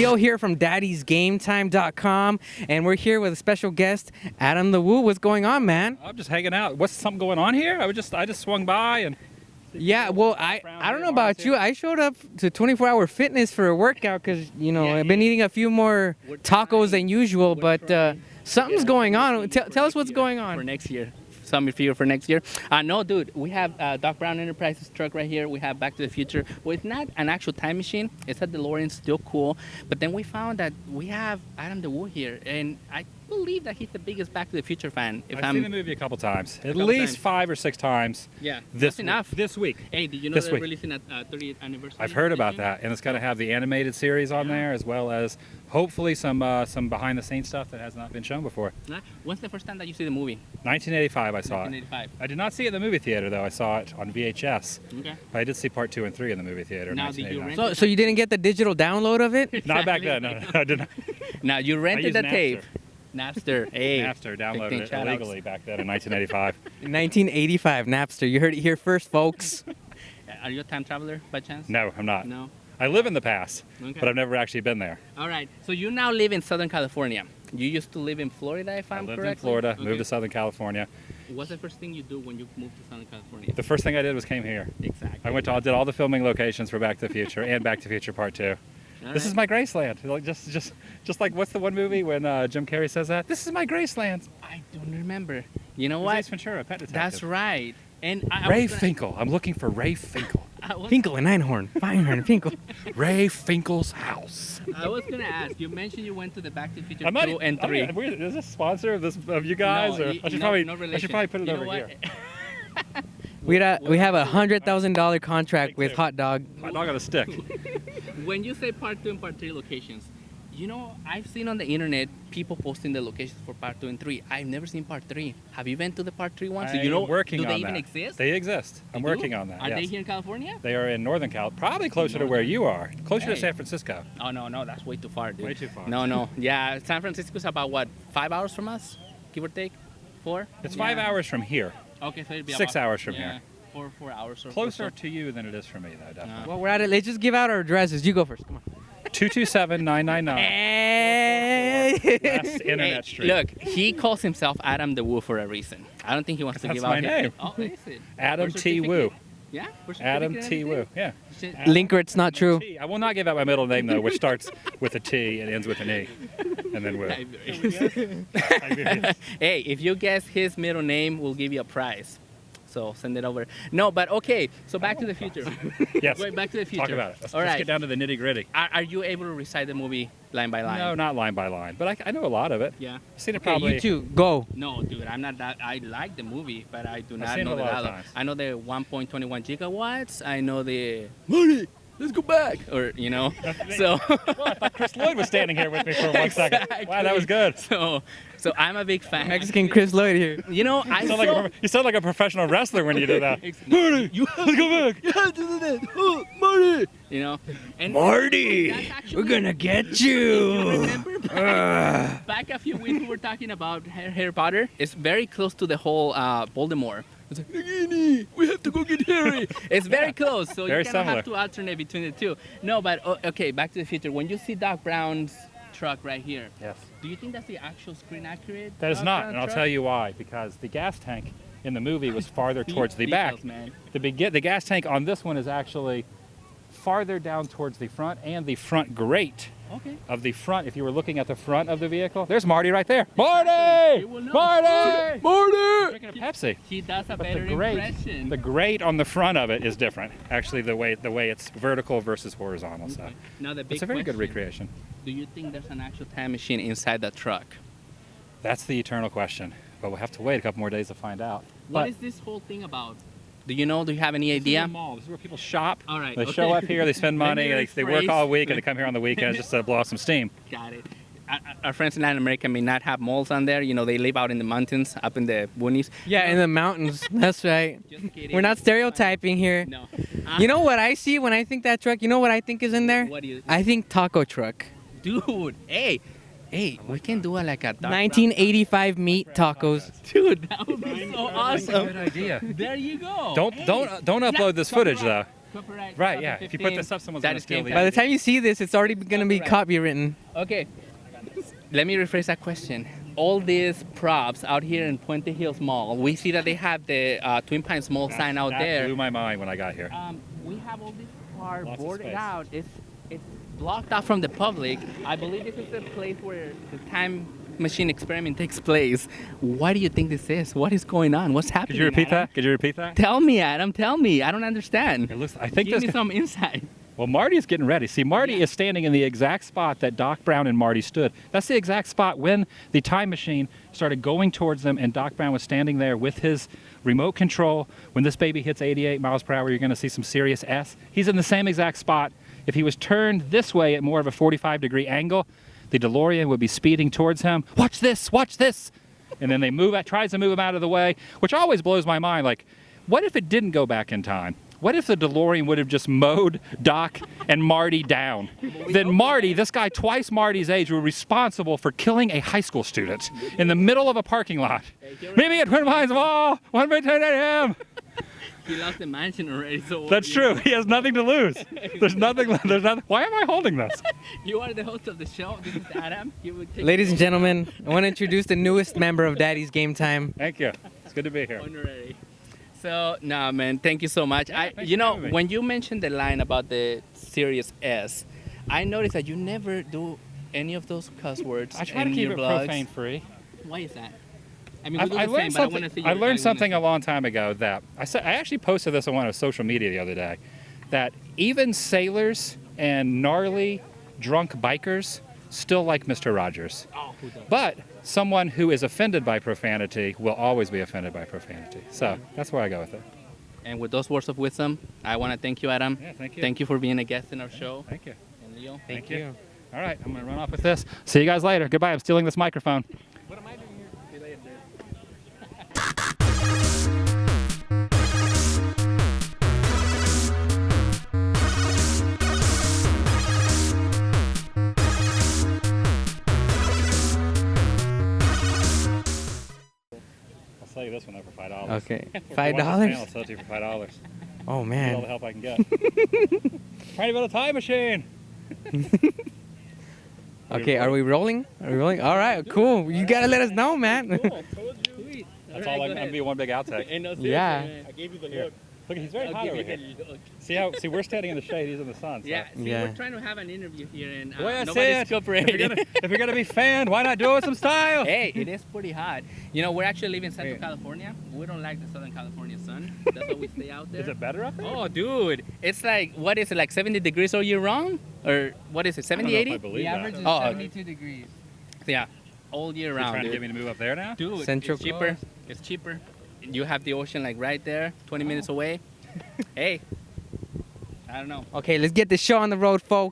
Leo here from daddysgametime.com, and we're here with a special guest, Adam the Woo. What's going on, man? I'm just hanging out. What's something going on here? I just swung by and. Yeah, well, I don't know about you. I showed up to 24-hour fitness for a workout because, I've been eating a few more tacos than usual, but something's going on. Tell us what's going on. For next year. Something for you for next year. No, dude, we have Doc Brown Enterprises truck right here. We have Back to the Future. Well, it's not an actual time machine. It's a DeLorean, still cool. But then we found that we have Adam the Woo here, and I believe that he's the biggest Back to the Future fan. I've seen the movie a couple times, at least 5 or 6 times. Yeah, that's enough. This week. Hey, did you know they're releasing a 30th anniversary? I've heard about that, and it's going to have the animated series on there, as well as hopefully some behind-the-scenes stuff that has not been shown before. When's the first time that you see the movie? 1985, I saw 1985. it. I did not see it in the movie theater, though. I saw it on VHS. Okay. But I did see part 2 and 3 in the movie theater. Now, did you rent it? So you didn't get the digital download of it? Not back then. No, I did not. Now you rented the tape. Napster. Hey. Napster downloaded it illegally back then in 1985. In 1985, Napster. You heard it here first, folks. Are you a time traveler by chance? No, I'm not. No. I live in the past, okay. but I've never actually been there. All right. So you now live in Southern California. You used to live in Florida, if I'm correct? I lived in Florida, moved to Southern California. What's the first thing you do when you moved to Southern California? The first thing I did was came here. Exactly. I did all the filming locations for Back to the Future and Back to the Future Part 2. This is my Graceland. Like just like what's the one movie when Jim Carrey says that? This is my Graceland. I don't remember. You know what? Ace Ventura, Pet Detective. That's right. And Ray Finkel. I'm looking for Ray Finkel. Finkel and Einhorn. Feinhorn, Finkel. Ray Finkel's house. I was gonna ask. You mentioned you went to the Back to the Future 2 and 3. Is this a sponsor of you guys? No, or I should probably put it over here. We have a $100,000 contract with Hot Dog. Hot Dog on a stick. When you say Part 2 and Part 3 locations, I've seen on the internet people posting the locations for Part 2 and 3. I've never seen Part 3. Have you been to the Part 3 ones? I'm working on that. Do they even exist? They exist. I'm working on that. Are they here in California? They are in Northern Cal, probably closer to where you are, closer to San Francisco. Oh no, that's way too far, dude. Way too far. No, yeah, San Francisco's about what, 5 hours from us, give or take, 4? It's 5 hours from here. Okay, so it'd be 6 about, hours from here. 4 hours or closer to you than it is for me, though. Definitely. Well, we're at it. Let's just give out our addresses. You go first. Come on. 227-999. Hey. West Internet Street. Look, he calls himself Adam the Woo for a reason. I don't think he wants to give out. That's my name. Oh, is it? Adam T. Woo. Yeah. Adam T. Woo. Yeah. Linker, it's not true. I will not give out my middle name though, which starts with a T and ends with an E, and then Woo. Hey, if you guess his middle name, we'll give you a prize. So send it over. No, but okay. So Back to the Future. Yes. Going Back to the Future. Talk about it. Let's get down to the nitty gritty. Are you able to recite the movie line by line? No, not line by line, but I know a lot of it. Yeah. I've seen it probably. You too. Go. No, dude, I'm not that. I like the movie, but I do not seen know it a the lot of dialogue. times. I know the 1.21 gigawatts. I know the money. Let's go back. Or so. Well, I thought Chris Lloyd was standing here with me for 1 second. Wow, that was good. So I'm a big fan. Mexican Chris Lloyd here. You sound like a professional wrestler when you did that. Marty, let's go back. You have to do that. Marty. And Marty, we're gonna get you. Remember back a few weeks we were talking about Harry Potter. It's very close to the whole Voldemort. It's like, Nagini, we have to go get Harry. It's very close, so very you kind of similar. have to alternate between the two. No, but okay, Back to the Future. When you see Doc Brown's truck right here, yes. Do you think that's the actual screen accurate? That is Doc not, Brown and I'll truck? tell you why. Because the gas tank in the movie was farther towards the back. Man. The gas tank on this one is actually farther down towards the front, and the front grate of the front. If you were looking at the front of the vehicle, there's Marty right there. Marty! Marty! Marty! Drinking a Pepsi. He does a But better impression. the grate on the front of it is different. Actually, the way it's vertical versus horizontal. So Now the big it's a very good question, recreation. Do you think there's an actual time machine inside the truck? That's the eternal question. But we'll have to wait a couple more days to find out. What is this whole thing about? Do you know? Do you have any idea? This is a mall. This is where people shop. All right. They show up here, they spend money, they work all week, and they come here on the weekends just to blow off some steam. Got it. Our friends in Latin America may not have malls on there. They live out in the mountains, up in the boonies. Yeah, in the mountains. That's right. Just kidding. We're not stereotyping here. No. You know what I see when I think that truck? You know what I think is in there? What do you? I think taco truck. Dude, hey, we can do like a 1985 meat tacos. Dude, that would be so awesome. Good idea. There you go. Don't upload this footage though. copyright. Right, yeah. If you put 2015, this up, someone's that going to is steal game the time. By the time you see this, it's already gonna be copywritten. Okay. Let me rephrase that question. All these props out here in Puente Hills Mall, we see that they have the Twin Pines Mall sign out that there. blew my mind when I got here. We have all this car Lots of boarded space. out. It's blocked off from the public. I believe this is the place where the time machine experiment takes place. What do you think this is? What is going on? What's happening? Could you repeat Adam? that? Could you repeat that? Tell me, Adam. Tell me. I don't understand. It looks. I think Give this. me some insight. Well, Marty's getting ready. See, Marty is standing in the exact spot that Doc Brown and Marty stood. That's the exact spot when the time machine started going towards them, and Doc Brown was standing there with his remote control. When this baby hits 88 miles per hour, you're going to see some serious S. He's in the same exact spot. If he was turned this way at more of a 45-degree angle, the DeLorean would be speeding towards him. Watch this, watch this. And then they tries to move him out of the way, which always blows my mind. Like, what if it didn't go back in time? What if the DeLorean would have just mowed Doc and Marty down? Then Marty, this guy twice Marty's age, was responsible for killing a high school student in the middle of a parking lot. Meet me at Twin Pines Mall, 1 by 10 a.m. He lost the mansion already, so That's true. He has nothing to lose. There's nothing. Why am I holding this? You are the host of the show. This is Adam. You would take Ladies and gentlemen, I want to introduce the newest member of Daddy's Game Time. Thank you. It's good to be here. honorary. So, no, man, thank you so much. Yeah, thanks You for know, having me. when you mentioned the line about the Serious S, I noticed that you never do any of those cuss words I try in to keep your it vlogs. profane free. Why is that? I mean, we do I the learned same, but I want something. to see I your- learned something a wanna long time ago that I actually posted this on one of social media the other day. That even sailors and gnarly drunk bikers still like Mr. Rogers. see- Oh, who doesn't? But someone who is offended by profanity will always be offended by profanity. So that's where I go with it. And with those words of wisdom, I want to thank you, Adam. Yeah, thank you. Thank you for being a guest in our show. Thank you. And Leo. Thank you. All right, I'm going to run off with this. See you guys later. Goodbye. I'm stealing this microphone. What am I doing here? See you later. I'll sell you this one though for $5. Okay, If you want this $5. panel, I'll sell it to you for $5. Oh Get all the man. help I can get. Trying to build a time machine. Okay, are we rolling? Are we rolling? All right, cool. You gotta let us know, man. Sweet. That's all I'm going to be one big outtake. Ain't no Yeah. seriously, man. I gave you the Here. look. Look, he's very I'll hot give over you here. the look. See, we're standing in the shade, he's in the sun. So. Yeah, see, Yeah. we're trying to have an interview here, and Well, I nobody's say it. If cooperating. you're gonna be fanned, why not do it with some style? Hey, it is pretty hot. You know, we're actually living in Central Hey. California. We don't like the Southern California sun. That's why we stay out there. Is it better up there? Oh, dude. It's like, what is it, like 70 degrees all year round? Or what is it, 70, know if I 80? believe that. Oh, 72 degrees. Yeah, all year You're round, trying to dude. get me to move up there now? Dude, Central it's cheaper. It's cheaper. You have the ocean like right there, 20 minutes away. Hey, I don't know. Okay, let's get the show on the road, folks.